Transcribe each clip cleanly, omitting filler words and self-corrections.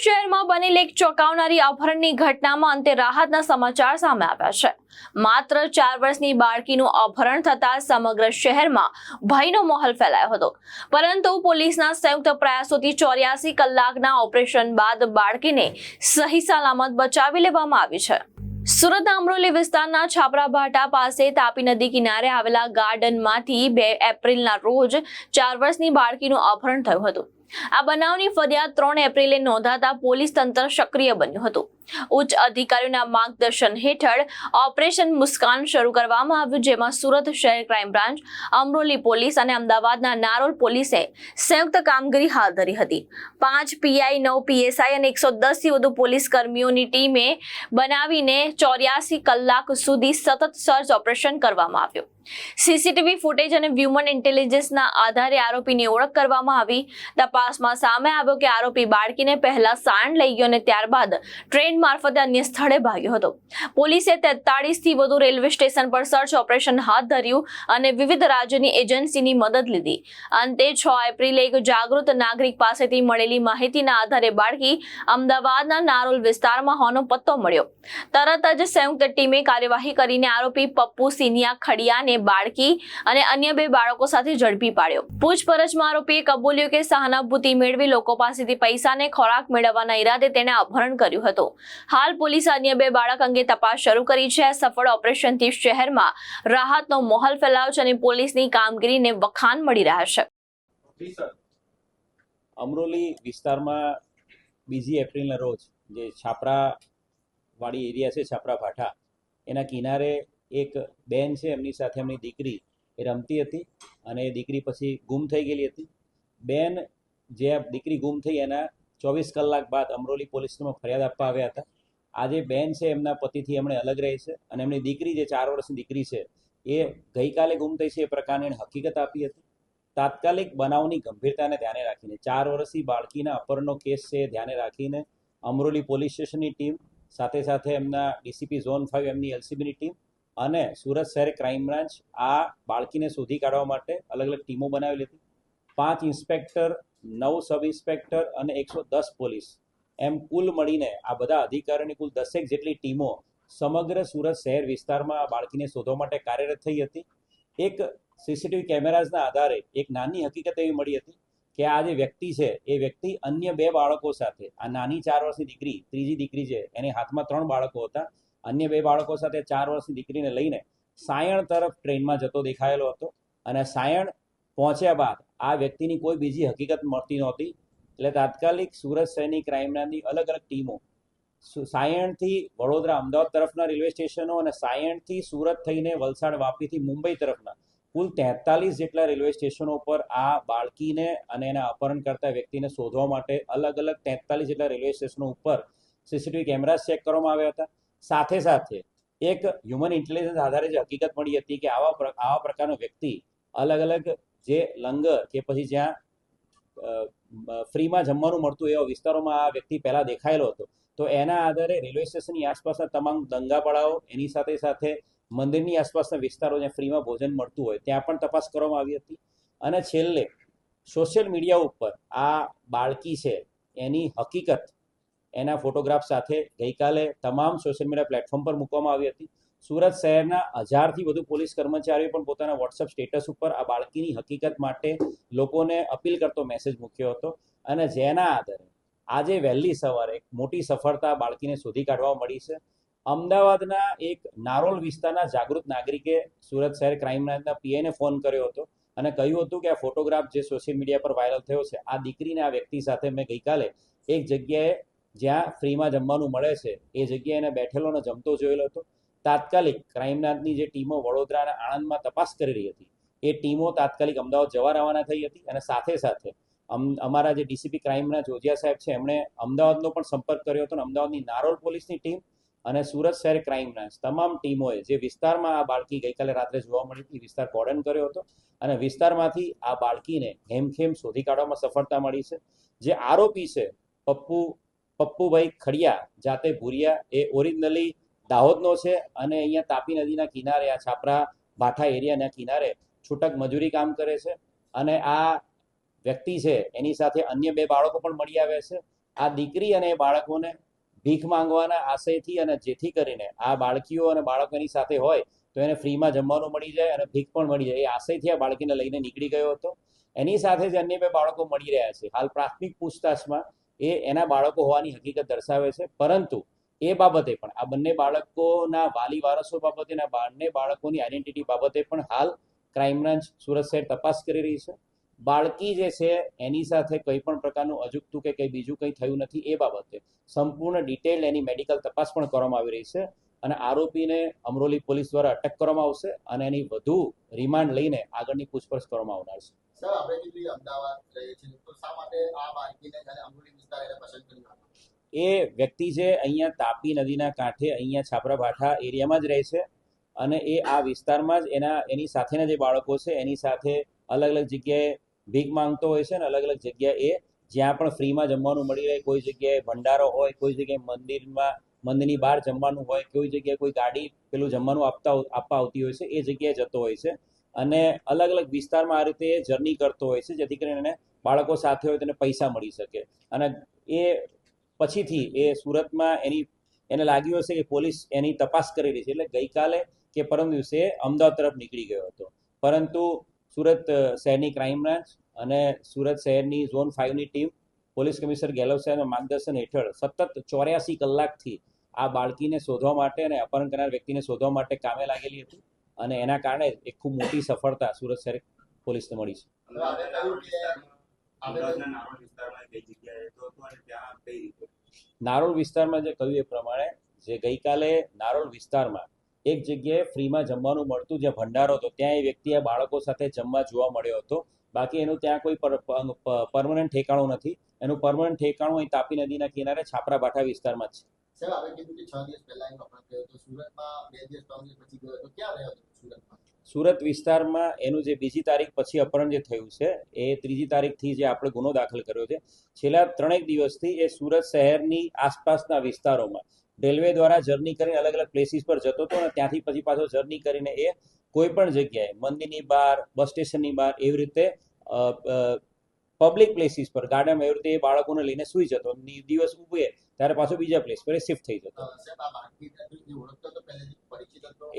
સુરત શહેરમાં બનેલ એક ચોંકાવનારી અપહરણની ઘટનામાં અંતે રાહતના સમાચાર સામે આવ્યા છે। માત્ર 4 વર્ષની બાળકીનું અપહરણ થતા સમગ્ર શહેરમાં ભયનો માહોલ ફેલાયો હતો, પરંતુ પોલીસના સંયુક્ત પ્રયાસોથી 84 કલાકના ઓપરેશન બાદ બાળકીને સહી સલામત બચાવી લેવામાં આવી છે। સુરતના અમરોલી વિસ્તારના છાપરા ભાટા પાસે તાપી નદી કિનારે આવેલા ગાર્ડનમાંથી 2 એપ્રિલના રોજ 4 વર્ષની બાળકીનું અપહરણ થયું હતું। આ બનાવની ફરિયાદ 3 એપ્રિલે નોંધાતા પોલીસ તંત્ર સક્રિય બન્યું હતું। ઉચ્ચ અધિકારીઓના માર્ગદર્શન હેઠળ ઓપરેશન મુસ્કાન શરૂ કરવામાં આવ્યું, જેમાં સુરત શહેર ક્રાઇમ બ્રાન્ચ, અમરોલી પોલીસ અને અમદાવાદના નારોલ પોલીસે સંયુક્ત કામગીરી હાથ ધરી હતી। 5 પીઆઈ, 9 પીએસઆઈ અને 110 થી વધુ પોલીસ કર્મીઓની ટીમે બનાવીને 84 કલાક સુધી સતત સર્ચ ઓપરેશન કરવામાં આવ્યું। સીસીટીવી ફૂટેજ અને હ્યુમન ઇન્ટેલિજન્સના આધારે આરોપીની ઓળખ કરવામાં આવી। તપાસમાં સામે આવ્યો કે આરોપી બાળકીને પહેલા સાણ લઈ ગયો અને ત્યારબાદ ટ્રેન મારફતે અન્ય સ્થળે ભાગ્યો હતો। પોલીસે 43 થી વધુ રેલવે સ્ટેશન પર સર્ચ ઓપરેશન હાથ ધર્યું અને વિવિધ રાજ્યોની એજન્સીની મદદ લીધી। અંતે 6 એપ્રિલે એક જાગૃત નાગરિક પાસેથી મળેલી માહિતીના આધારે બાળકી અમદાવાદના નારોલ વિસ્તારમાં હોવાનો પત્તો મળ્યો। તરત જ સંયુક્ત ટીમે કાર્યવાહી કરીને આરોપી પપ્પુ સિનિયા ખડિયાને બાળકી અને અન્ય 2 બાળકો સાથે ઝડપી પાડ્યો। પૂછપરછમાં આરોપીએ કબૂલ્યું કે સહાનુભૂતિ મેળવી લોકો પાસેથી પૈસાને ખોરાક મેળવવાના ઈરાદે તેણે અપહરણ કર્યું હતું। હાલ પોલીસે અન્ય 2 બાળક અંગે તપાસ શરૂ કરી છે। આ સફળ ઓપરેશનથી શહેરમાં રાહતનો માહોલ ફેલાયો છે અને પોલીસની કામગીરીને વખાણ મળી રહ્યા છે। અમરોલી વિસ્તારમાં 2 એપ્રિલના રોજ જે છાપરા વાડી એરિયા છે, છાપરા ભાટા, એના કિનારે એક બેન છે, એમની સાથે એમની દીકરી એ રમતી હતી અને એ દીકરી પછી ગુમ થઈ ગયેલી હતી। બેન જે દીકરી ગુમ થઈ એના 24 કલાક બાદ અમરોલી પોલીસમાં ફરિયાદ આપવા આવ્યા હતા। આજે બેન છે એમના પતિથી એમણે અલગ રહે છે અને એમની દીકરી જે 4 વર્ષની દીકરી છે એ ગઈકાલે ગુમ થઈ છે એ પ્રકારની એણે હકીકત આપી હતી। તાત્કાલિક બનાવની ગંભીરતાને ધ્યાને રાખીને 4 વર્ષની બાળકીના અપહરણનો કેસ છે ધ્યાને રાખીને અમરોલી પોલીસ સ્ટેશનની ટીમ સાથે સાથે એમના ડીસીપી ઝોન 5 એમની એલસીબીની ટીમ અને સુરત શહેર ક્રાઇમ બ્રાન્ચ આ બાળકીને શોધી કાઢવા માટે અલગ અલગ ટીમો બનાવેલી હતી। 5 ઇન્સ્પેક્ટર, 9 સબ ઇન્સ્પેક્ટર અને 110 પોલીસ એમ કુલ મળીને આ બધા અધિકારીઓની કુલ 10 જેટલી ટીમો સમગ્ર સુરત શહેર વિસ્તારમાં આ બાળકીને શોધવા માટે કાર્યરત થઈ હતી। એક સીસીટીવી કેમેરાઝના આધારે એક નાની હકીકત એવી મળી હતી કે આ જે વ્યક્તિ છે એ વ્યક્તિ અન્ય 2 બાળકો સાથે, આ નાની 4 વર્ષની દીકરી, ત્રીજી દીકરી છે, એની હાથમાં 3 બાળકો હતા, અન્ય 2 બાળકો સાથે 4 વર્ષની દીકરીને લઈને સાયણ તરફ ટ્રેનમાં જતો દેખાયેલો હતો અને સાયણ પહોંચ્યા બાદ આ વ્યક્તિની કોઈ બીજી હકીકત મળતી નહોતી। એટલે તાત્કાલિક સુરત શહેરની ક્રાઇમ બ્રાન્ચની અલગ અલગ ટીમો સાયણથી વડોદરા, અમદાવાદ તરફના રેલવે સ્ટેશનો અને સાયણથી સુરત થઈને વલસાડ, વાપીથી મુંબઈ તરફના કુલ 43 જેટલા રેલવે સ્ટેશનો પર આ બાળકીને અને એના અપહરણ કરતા વ્યક્તિને શોધવા માટે અલગ અલગ 43 જેટલા રેલવે સ્ટેશનો ઉપર સીસીટીવી કેમેરાસ ચેક કરવામાં આવ્યા હતા। સાથે સાથે એક હ્યુમન ઇન્ટેલિજન્સ આધારે જે હકીકત મળી હતી કે આવા પ્રકારનો વ્યક્તિ અલગ અલગ જે લંગર કે પછી જ્યાં ફ્રીમાં જમવાનું મળતું એવા વિસ્તારોમાં આ વ્યક્તિ પહેલા દેખાયેલો હતો। તો એના આધારે રેલવે સ્ટેશનની આસપાસના તમામ દંગાપાડાઓ, એની સાથે સાથે મંદિરની આસપાસના વિસ્તારો જ્યાં ફ્રીમાં ભોજન મળતું હોય ત્યાં પણ તપાસ કરવામાં આવી હતી। અને છેલ્લે સોશિયલ મીડિયા ઉપર આ બાળકી છે એની હકીકત, એના ફોટોગ્રાફ સાથે ગઈકાલે તમામ સોશિયલ મીડિયા પ્લેટફોર્મ પર મૂકવામાં આવી હતી। સુરત શહેરના 1000થી વધુ પોલીસ કર્મચારીઓ પણ પોતાના વોટ્સઅપ સ્ટેટસ ઉપર આ બાળકીની હકીકત માટે લોકોને અપીલ કરતો મેસેજ મૂક્યો હતો અને જેના આધારે આજે વહેલી સવારે એક મોટી સફળતા બાળકીને શોધી કાઢવા મળી છે। અમદાવાદના એક નારોલ વિસ્તારના જાગૃત નાગરિકે સુરત શહેર ક્રાઇમ બ્રાન્ચના પીઆઈને ફોન કર્યો હતો અને કહ્યું હતું કે આ ફોટોગ્રાફ જે સોશિયલ મીડિયા પર વાયરલ થયો છે, આ દીકરીને આ વ્યક્તિ સાથે મેં ગઈકાલે એક જગ્યાએ જ્યાં ફ્રીમાં જમવાનું મળે છે એ જગ્યાએ એને બેઠેલો અને જમતો જોયેલો હતો। તાત્કાલિક ક્રાઇમ બ્રાન્ચની જે ટીમો વડોદરા અને આણંદમાં તપાસ કરી રહી હતી એ ટીમો તાત્કાલિક અમદાવાદ જવા રવાના થઈ હતી અને સાથે સાથે અમારા જે ડીસીપી ક્રાઇમ બ્રાન્ચ ઓજિયા સાહેબ છે એમણે અમદાવાદનો પણ સંપર્ક કર્યો હતો અને અમદાવાદની નારોલ પોલીસની ટીમ અને સુરત શહેર ક્રાઇમ બ્રાન્ચ તમામ ટીમોએ જે વિસ્તારમાં આ બાળકી ગઈકાલે રાત્રે જોવા મળી હતી વિસ્તાર કોર્ડન કર્યો હતો અને વિસ્તારમાંથી આ બાળકીને હેમખેમ શોધી કાઢવામાં સફળતા મળી છે। જે આરોપી છે પપ્પુભાઈ ખડિયા, જાતે ભુરિયા, એ ઓરિજિનલી દાહોદનો છે અને અહીંયા તાપી નદીના કિનારે આ છાપરા ભાઠા એરિયાના કિનારે છૂટક મજૂરી કામ કરે છે અને આ વ્યક્તિ છે એની સાથે અન્ય 2 બાળકો પણ મળી આવ્યા છે આ દીકરી અને બાળકોને ભીખ માંગવાના આશયથી અને જેથી કરીને આ બાળકીઓ અને બાળકોની સાથે હોય તો એને ફ્રીમાં જમવાનું મળી જાય અને ભીખ પણ મળી જાય એ આશયથી આ બાળકીને લઈને નીકળી ગયો હતો. એની સાથે જ અન્ય બે બાળકો મળી રહ્યા છે. હાલ પ્રાથમિક પૂછતાછમાં એના બાળકો હોવાની હકીકત દર્શાવે છે, પરંતુ એ બાબતે પણ આ બંને બાળકોના વાલી વારસો બાબતે અને બંને બાળકોની આઈડેન્ટિટી બાબતે પણ હાલ ક્રાઇમ બ્રાન્ચ સુરત શહેર તપાસ કરી રહી છે. બાળકી જે છે એની સાથે કંઈ પણ પ્રકારનું અજુગતું કે કંઈ બીજું કંઈ થયું નથી એ બાબતે સંપૂર્ણ ડિટેલ એની મેડિકલ તપાસ પણ કરવામાં આવી રહી છે અને આરોપીને અમરોલી પોલીસ દ્વારા અટક કરવામાં આવશે અને એની વધુ રિમાન્ડ લઈને આગળની પૂછપરછ કરવામાં આવનાર છે. સર, આપણે કીધું અમદાવાદ રહે છે, તો શા માટે આ બાળકીને અને અમરોલી વિસ્તાર એને પસંદ કર્યું? એ વ્યક્તિ છે અહીંયા તાપી નદીના કાંઠે અહીંયા છાપરા ભાઠા એરિયામાં જ રહે છે અને એ આ વિસ્તારમાં જ એની સાથેના જે બાળકો છે એની સાથે અલગ અલગ જગ્યાએ ભીખ માંગતો હોય છે અને અલગ અલગ જગ્યાએ જ્યાં પણ ફ્રીમાં જમવાનું મળી રહે, કોઈ જગ્યાએ ભંડારો હોય, કોઈ જગ્યાએ મંદિરની બહાર જમવાનું હોય, કોઈ જગ્યાએ કોઈ ગાડી પેલું જમવાનું આપવા આવતી હોય છે એ જગ્યાએ જતો હોય છે અને અલગ અલગ વિસ્તારમાં આ રીતે જર્ની કરતો હોય છે જેથી કરીને એને બાળકો સાથે હોય તેને પૈસા મળી શકે. અને એ પછીથી એ સુરતમાં એને લાગ્યું હશે કે પોલીસ એની તપાસ કરી રહી છે એટલે ગઈકાલે કે પરમ દિવસે અમદાવાદ તરફ નીકળી ગયો હતો, પરંતુ સુરત શહેરની ક્રાઇમ બ્રાન્ચ અને સુરત શહેરની ઝોન 5ની ટીમ પોલીસ કમિશનર ગેહલોત સાહેબના માર્ગદર્શન હેઠળ સતત 84 કલાકથી આ બાળકીને શોધવા માટે અને અપહરણ કરનાર વ્યક્તિને શોધવા માટે કામે લાગેલી હતી અને એના કારણે એક ખૂબ મોટી સફળતા સુરત શહેર પોલીસને મળી છે. નારોલ વિસ્તારમાં જે કહ્યું એ પ્રમાણે જે ગઈકાલે નારોલ વિસ્તારમાં એક જગ્યાએ ફ્રીમાં જમવાનું મળતું જ્યાં ભંડારો હતો ત્યાં એ વ્યક્તિ આ બાળકો સાથે જમવા જોવા મળ્યો હતો. બાકી એનું ત્યાં કોઈ પરમનન્ટ ઠેકાણું નથી. એનું પરમનન્ટ ઠેકાણું અહીં તાપી નદીના કિનારે છાપરા ભાઠા વિસ્તારમાં જ છે. સર, આપણે કીધું કે 6 દિવસ પહેલા એનો અપહરણ થયો હતો સુરતમાં, 2 દિવસ 3 દિવસ પછી ગયો તો ક્યાં રહ્યો હતો સુરતમાં? સુરત વિસ્તારમાં એનું જે 2જી તારીખ પછી અપહરણ જે થયું છે એ 3જી તારીખથી જે આપણે ગુનો દાખલ કર્યો છે, છેલ્લા 3 દિવસથી એ સુરત શહેરની આસપાસના વિસ્તારોમાં રેલવે દ્વારા જર્ની કરીને અલગ અલગ પ્લેસીસ પર જતો હતો અને ત્યાંથી પછી પાછો જર્ની કરીને એ કોઈ પણ જગ્યાએ મંદિરની બહાર, બસ સ્ટેશનની બહાર એવી રીતે પબ્લિક પ્લેસીસ પર ગાર્ડનમાં એવી રીતે એ બાળકોને લઈને સૂઈ જતો. દિવસ ઉગે ત્યારે પાછો બીજા પ્લેસ પર એ શિફ્ટ થઈ જતો.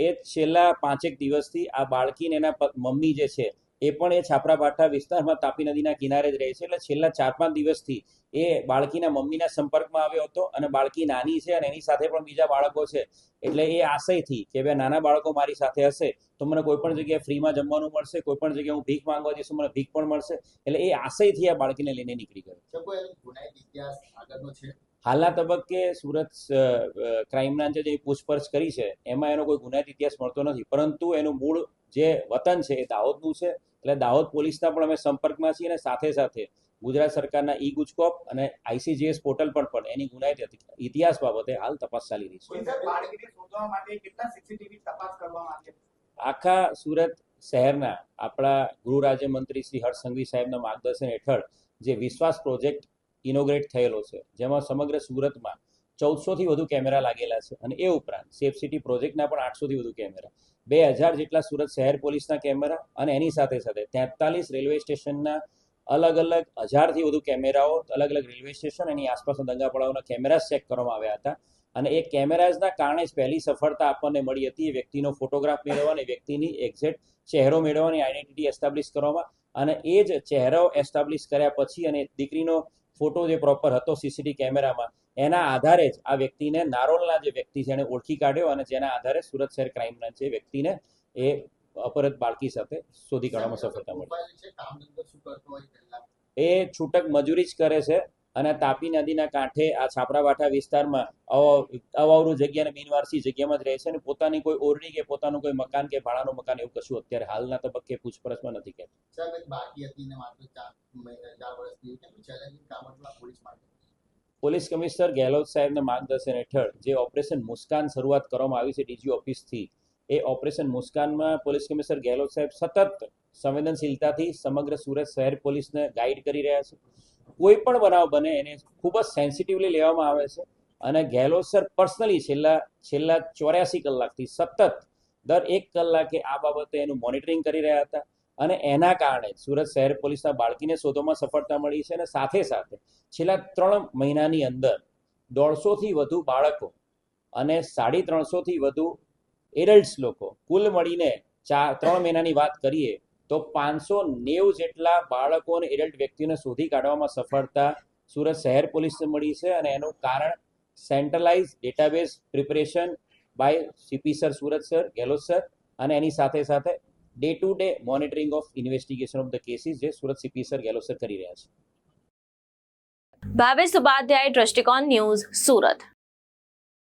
એ છેલ્લા 5 દિવસથી આ બાળકીને એના મમ્મી જે છે એ પણ એ છાપરા ભાઠા વિસ્તારમાં તાપી નદીના કિનારે જ રહે છે. એટલે છેલ્લા 4-5 દિવસથી એ બાળકીના મમ્મીના સંપર્કમાં આવ્યો હતો અને બાળકી નાની છે અને એની સાથે પણ બીજા બાળકો છે એટલે એ આશયથી કે બે નાના બાળકો મારી સાથે હશે તો મને કોઈ પણ જગ્યાએ ફ્રીમાં જમવાનું મળશે, કોઈ પણ જગ્યાએ હું ભીખ માંગવા જઈશ મને ભીખ પણ મળશે. એટલે એ આશયથી આ બાળકીને લઈને નીકળી ગયો. હાલના તબક્કે સુરત ક્રાઇમ બ્રાન્ચે જે પૂછપરછ કરી છે એમાં એનો કોઈ ગુનાહિત ઇતિહાસ મળતો નથી, પરંતુ એનું મૂળ જે વતન છે એ દાહોદનું છે. એટલે દાહોદ પોલીસના પણ અમે સંપર્કમાં છીએ અને સાથે સાથે ગુજરાત સરકારના ઈ ગુજકોપ અને ICGS પોર્ટલ પર પણ એની ગુનાહિત ઇતિહાસ બાબતે હાલ તપાસ ચાલી રહી છે. આખા સુરત શહેરના આપણા ગૃહ રાજ્યમંત્રી શ્રી હર્ષ સંઘવી સાહેબના માર્ગદર્શન હેઠળ જે વિશ્વાસ પ્રોજેક્ટ ઇનોગ્રેટ થયેલો છે જેમાં સમગ્ર સુરતમાં 1400થી વધુ કેમેરા લાગેલા છે અને એ ઉપરાંત સેફ સિટી પ્રોજેક્ટના પણ 800થી વધુ કેમેરા, 2000 જેટલા સુરત શહેર પોલીસના કેમેરા અને એની સાથે સાથે 43 રેલવે સ્ટેશનના અલગ અલગ 1000થી વધુ કેમેરાઓ અલગ અલગ રેલવે સ્ટેશન એની આસપાસના દંગાપડાઓના કેમેરાસ ચેક કરવામાં આવ્યા હતા અને એ કેમેરાઝના કારણે જ પહેલી સફળતા આપણને મળી હતી એ વ્યક્તિનો ફોટોગ્રાફ મેળવવાની, વ્યક્તિની એક્ઝેક્ટ ચહેરો મેળવવાની, આઈડેન્ટિટી એસ્ટાબ્લિશ કરવામાં અને એ જ ચહેરો એસ્ટાબ્લિશ કર્યા પછી અને દીકરીનો ફોટો જે પ્રોપર હતો CCTV કેમેરામાં એના આધારે જ આ વ્યક્તિને નારોલના જે વ્યક્તિ છે એને ઓળખી કાઢ્યો અને જેના આધારે સુરત શહેર ક્રાઇમ બ્રાન્ચે વ્યક્તિને એ અપહૃત બાળકી સાથે શોધી કાઢવામાં સફળતા મળી. એ છૂટક મજૂરી જ કરે છે અને તાપી નદીના કાંઠે આ છાપરા ભાઠા વિસ્તારમાં અવાવરું જગ્યા અને બિનવારસી જગ્યામાં જ રહે છે અને પોતાની કોઈ ઓરડી કે પોતાનું કોઈ મકાન કે ભાડાનું મકાન એવું કશું અત્યારે હાલના તબક્કે પૂછપરછમાં નથી કહેતું. પોલીસ કમિશનર ગેહલોત સાહેબના માર્ગદર્શન હેઠળ જે ઓપરેશન મુસ્કાન શરૂઆત કરવામાં આવી છે DG ઓફિસથી, એ ઓપરેશન મુસ્કાનમાં પોલીસ કમિશનર ગેહલોત સાહેબ સતત સંવેદનશીલતાથી સમગ્ર સુરત શહેર પોલીસને ગાઈડ કરી રહ્યા છે. કોઈ પણ બનાવ બને એને ખૂબ જ સેન્સિટિવલી લેવામાં આવે છે અને ગેહલોત સર પર્સનલી છેલ્લા 84 કલાકથી સતત દર 1 કલાકે આ બાબતે એનું મોનિટરિંગ કરી રહ્યા હતા અને એના કારણે સુરત શહેર પોલીસના બાળકીને શોધવામાં સફળતા મળી છે અને સાથે સાથે છેલ્લા 3 મહિનાની અંદર 150થી વધુ બાળકો અને 350થી વધુ એડલ્ટ્સ લોકો કુલ મળીને 3 મહિનાની વાત કરીએ તો 590 જેટલા બાળકો અને એડલ્ટ વ્યક્તિઓને શોધી કાઢવામાં સફળતા સુરત શહેર પોલીસને મળી છે અને એનું કારણ centralise database preparation by CP sir Surat sir Gehlot sir અને એની સાથે સાથે day to day monitoring of investigation of the cases જે Surat CP sir Gehlot sir કરી રહ્યા છે. ભાવેશ ઉપાધ્યાય, દ્રષ્ટિકોણ ન્યૂઝ, સુરત.